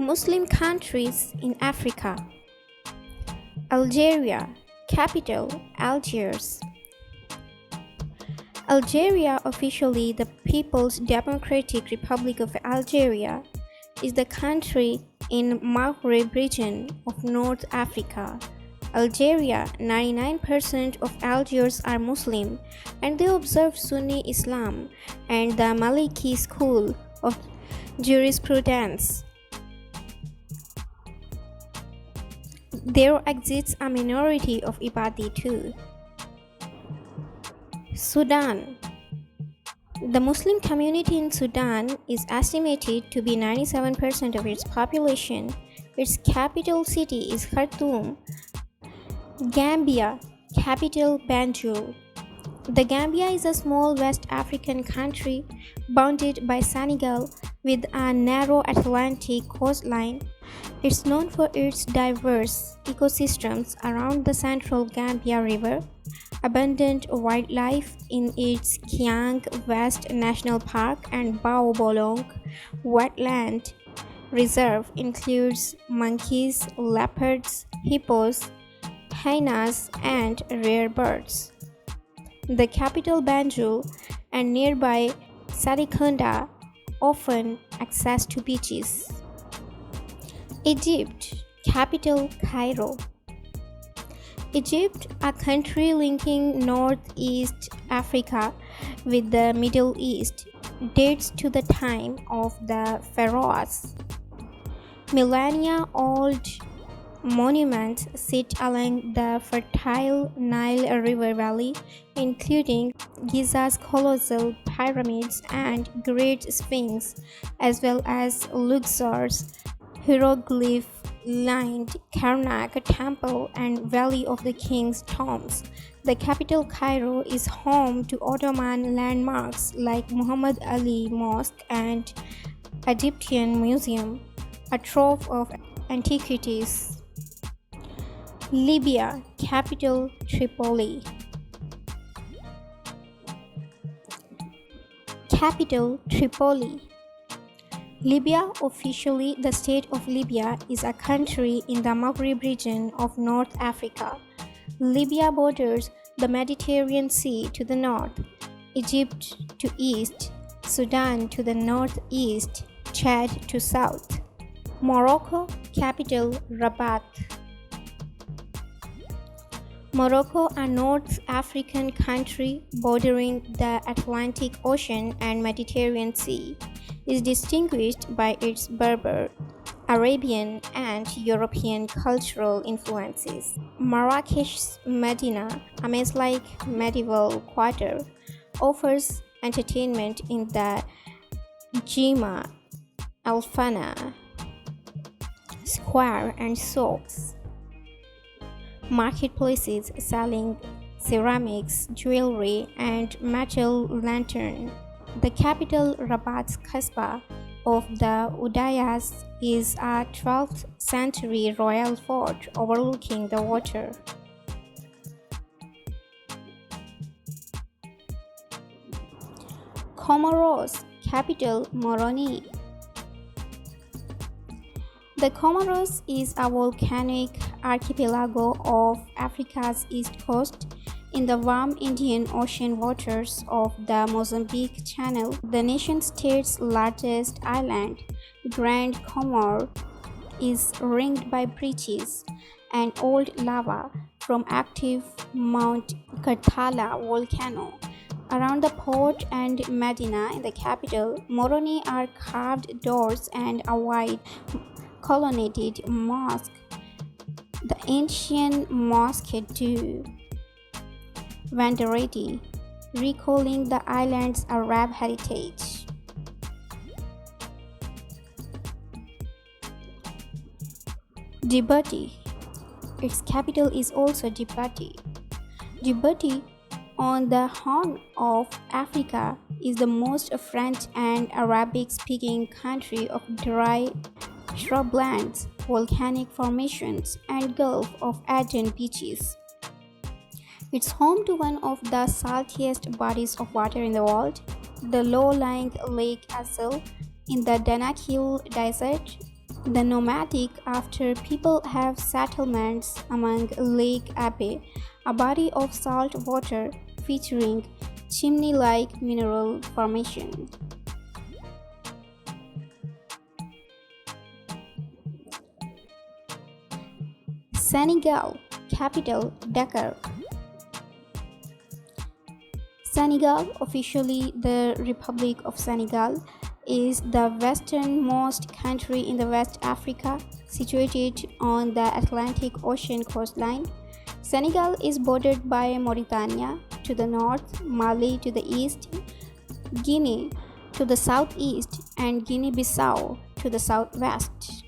Muslim countries in Africa. Algeria, capital Algiers. Algeria, officially the People's Democratic Republic of Algeria, is the country in Maghreb region of North Africa. Algeria, 99% of Algiers are Muslim and they observe Sunni Islam and the Maliki school of jurisprudence. There exists a minority of Ibadi too. Sudan. The Muslim community in Sudan is estimated to be 97% of its population. Its capital city is Khartoum. Gambia, capital Banjul. The Gambia is a small West African country bounded by Senegal with a narrow Atlantic coastline. It's known for its diverse ecosystems around the central Gambia River. Abundant wildlife in its Kiang West National Park and Bao Bolong Wetland Reserve includes monkeys, leopards, hippos, hyenas, and rare birds. The capital Banjul and nearby Sarikunda often access to beaches. Egypt, capital Cairo. Egypt, a country linking Northeast Africa with the Middle East, dates to the time of the pharaohs. Millennia-old monuments sit along the fertile Nile River Valley, including Giza's colossal pyramids and Great Sphinx, as well as Luxor's hieroglyph-lined Karnak Temple and Valley of the King's Tombs. The capital Cairo is home to Ottoman landmarks like Muhammad Ali Mosque and Egyptian Museum, a trove of antiquities. Libya, capital Tripoli. Capital Tripoli. Libya, officially the state of Libya, is a country in the Maghreb region of North Africa. Libya borders the Mediterranean Sea to the north, Egypt to east, Sudan to the northeast, Chad to south. Morocco, capital Rabat. Morocco, a North African country bordering the Atlantic Ocean and Mediterranean Sea, is distinguished by its Berber, Arabian, and European cultural influences. Marrakech's Medina, a maze-like medieval quarter, offers entertainment in the Jima, Alfana Square and souks. Marketplaces selling ceramics, jewelry, and metal lantern. The capital Rabat's Kasbah of the Udayas is a 12th century royal fort overlooking the water. Comoros, capital Moroni. The Comoros is a volcanic archipelago of Africa's east coast in the warm Indian Ocean waters of the Mozambique Channel. The nation-state's largest island, Grand Comore, is ringed by breaches and old lava from active Mount Karthala volcano. Around the port and Medina in the capital, Moroni are carved doors and a wide colonnaded mosque, the ancient Mosque du Vendredi, recalling the island's Arab heritage. Djibouti. Its capital is also Djibouti. Djibouti, on the Horn of Africa, is the most French and Arabic-speaking country of dry shrublands, volcanic formations, and Gulf of Aden beaches. It's home to one of the saltiest bodies of water in the world, the low-lying Lake Azul in the Danakil Desert, The nomadic after people have settlements among Lake Abe, a body of salt water featuring chimney-like mineral formation. Senegal, capital Dakar. Senegal, officially the Republic of Senegal, is the westernmost country in the West Africa, situated on the Atlantic Ocean coastline. Senegal is bordered by Mauritania to the north, Mali to the east, Guinea to the southeast, and Guinea-Bissau to the southwest.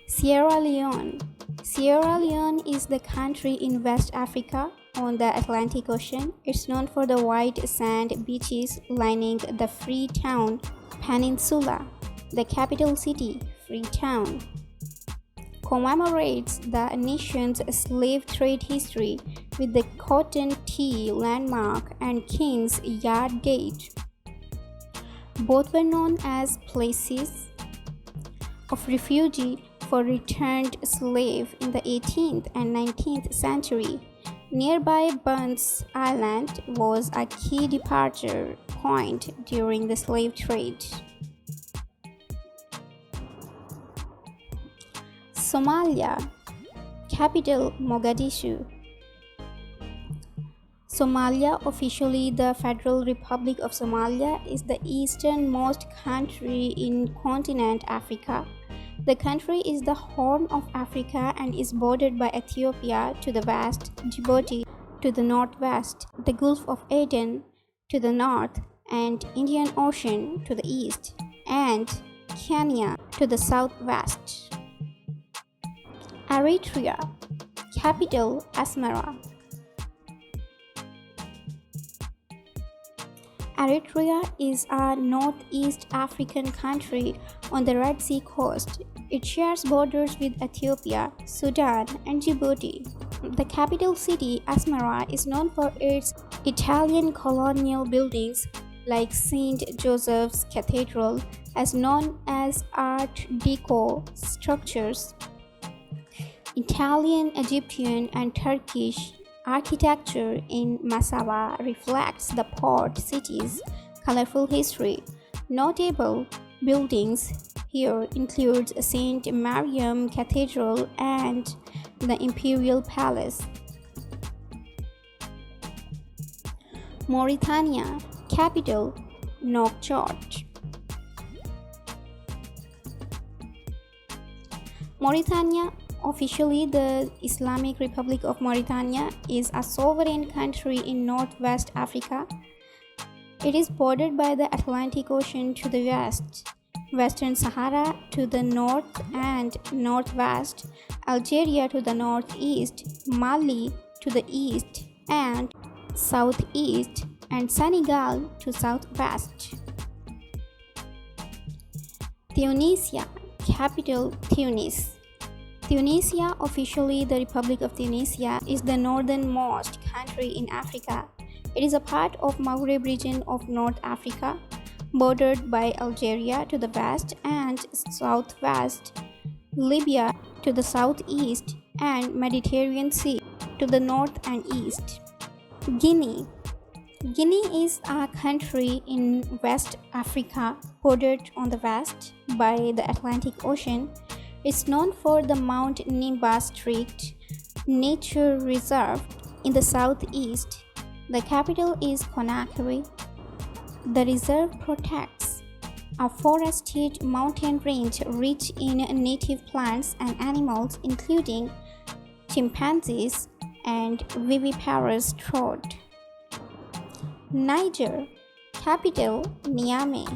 Sierra Leone. Sierra Leone is the country in West Africa on the Atlantic Ocean. It's known for the white sand beaches lining the Freetown Peninsula. The capital city, Freetown, commemorates the nation's slave trade history with the Cotton Tea Landmark and King's Yard Gate. Both were known as places of refuge for returned slaves in the 18th and 19th century. Nearby Burns Island was a key departure point during the slave trade. Somalia, capital Mogadishu. Somalia, officially the Federal Republic of Somalia, is the easternmost country in continent Africa. The country is the Horn of Africa and is bordered by Ethiopia to the west, Djibouti to the northwest, the Gulf of Aden to the north, and Indian Ocean to the east, and Kenya to the southwest. Eritrea, capital Asmara. Eritrea is a northeast African country on the Red Sea coast. It shares borders with Ethiopia, Sudan, and Djibouti. The capital city, Asmara, is known for its Italian colonial buildings like St. Joseph's Cathedral, as known as Art Deco structures. Italian, Egyptian, and Turkish architecture in Massawa reflects the port city's colorful history. Notable buildings here include St. Mariam Cathedral and the Imperial Palace. Mauritania, capital Nouakchott. Mauritania, officially the Islamic Republic of Mauritania, is a sovereign country in northwest Africa. It is bordered by the Atlantic Ocean to the west, Western Sahara to the north and northwest, Algeria to the northeast, Mali to the east and southeast, and Senegal to southwest. Tunisia, capital Tunis. Tunisia, officially the Republic of Tunisia, is the northernmost country in Africa. It is a part of Maghreb region of North Africa, bordered by Algeria to the west and southwest, Libya to the southeast, and Mediterranean Sea to the north and east. Guinea. Guinea is a country in West Africa, bordered on the west by the Atlantic Ocean. It's known for the Mount Nimba Strict Nature Reserve in the southeast. The capital is Conakry. The reserve protects a forested mountain range rich in native plants and animals, including chimpanzees and viviparous trout. Niger, capital Niamey.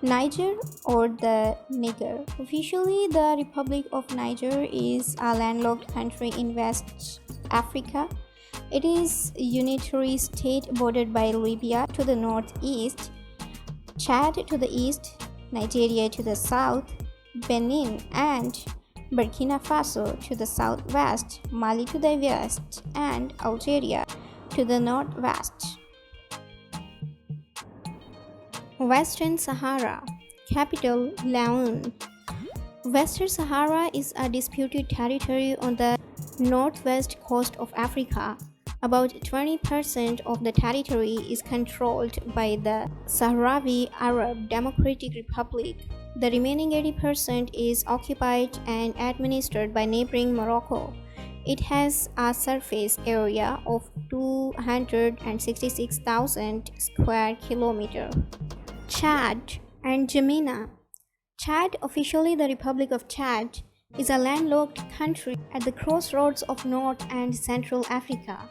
Niger, or the Niger. Officially, the Republic of Niger is a landlocked country in West Africa. It is a unitary state bordered by Libya to the northeast, Chad to the east, Nigeria to the south, Benin and Burkina Faso to the southwest, Mali to the west, and Algeria to the northwest. Western Sahara, capital Leone. Western Sahara is a disputed territory on the northwest coast of Africa. About 20% of the territory is controlled by the Sahrawi Arab Democratic Republic. The remaining 80% is occupied and administered by neighboring Morocco. It has a surface area of 266,000 square kilometers. Chad and Jemena. Chad, officially the Republic of Chad, is a landlocked country at the crossroads of North and Central Africa.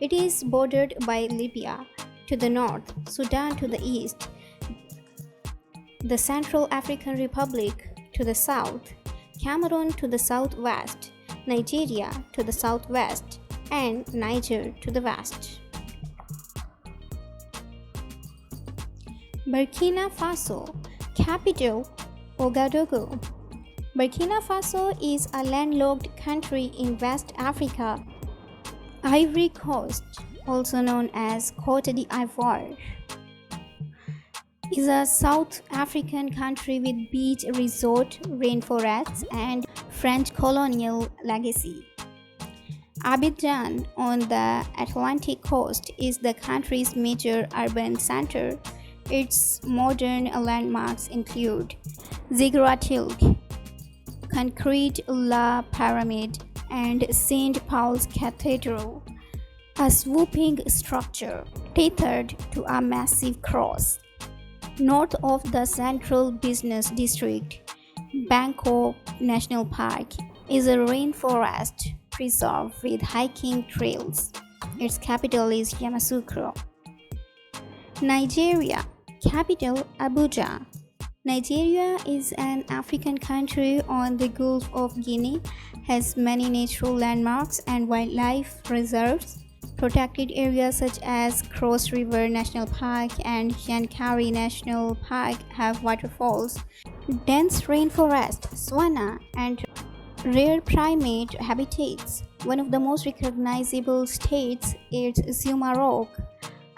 It is bordered by Libya to the north, Sudan to the east, the Central African Republic to the south, Cameroon to the southwest, Nigeria to the southwest, and Niger to the west. Burkina Faso, capital Ouagadougou. Burkina Faso is a landlocked country in West Africa. Ivory Coast, also known as Côte d'Ivoire, is a South African country with beach resort, rainforests, and French colonial legacy. Abidjan on the Atlantic coast is the country's major urban center. Its modern landmarks include Zigguratulk, Concrete La Pyramid, and St. Paul's Cathedral, a swooping structure tethered to a massive cross. North of the central business district, Bangkok National Park is a rainforest preserve with hiking trails. Its capital is Yamoussoukro. Nigeria, capital Abuja. Nigeria is an African country on the Gulf of Guinea, has many natural landmarks and wildlife reserves. Protected areas such as Cross River National Park and Yankari National Park have waterfalls, dense rainforest, savanna, and rare primate habitats. One of the most recognizable states is Zuma Rock,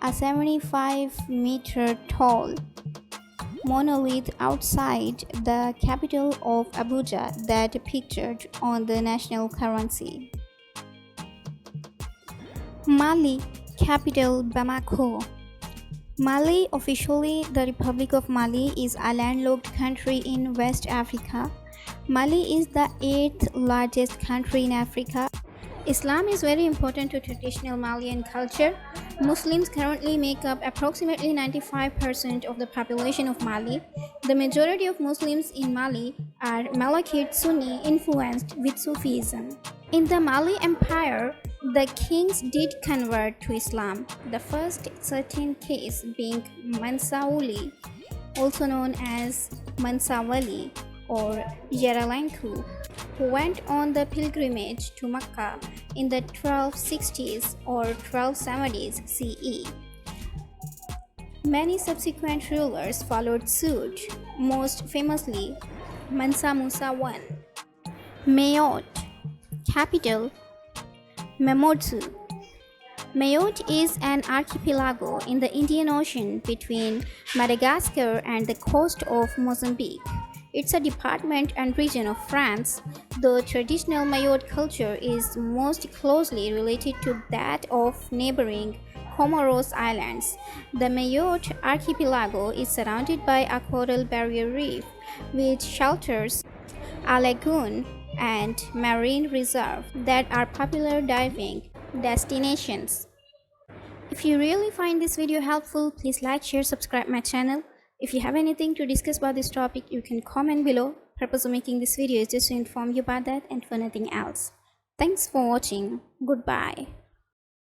a 75-meter tall monolith outside the capital of Abuja that pictured on the national currency. Mali, capital Bamako. Mali, officially the Republic of Mali, is a landlocked country in West Africa. Mali is the 8th largest country in Africa. Islam is very important to traditional Malian culture. Muslims currently make up approximately 95% of the population of Mali. The majority of Muslims in Mali are Malakite Sunni influenced with Sufism. In the Mali Empire, the kings did convert to Islam, the first certain case being Mansauli, also known as Mansawali or Yaralanku, who went on the pilgrimage to Mecca in the 1260s or 1270s CE. Many subsequent rulers followed suit, most famously Mansa Musa I. Mayotte, capital Mamoudzou. Mayotte is an archipelago in the Indian Ocean between Madagascar and the coast of Mozambique. It's a department and region of France, though traditional Mayotte culture is most closely related to that of neighboring Comoros Islands. The Mayotte archipelago is surrounded by a coral barrier reef, which shelters a lagoon and marine reserve that are popular diving destinations. If you really find this video helpful, please like, share, subscribe my channel. If you have anything to discuss about this topic, you can comment below. Purpose of making this video is just to inform you about that and for nothing else. Thanks for watching. Goodbye.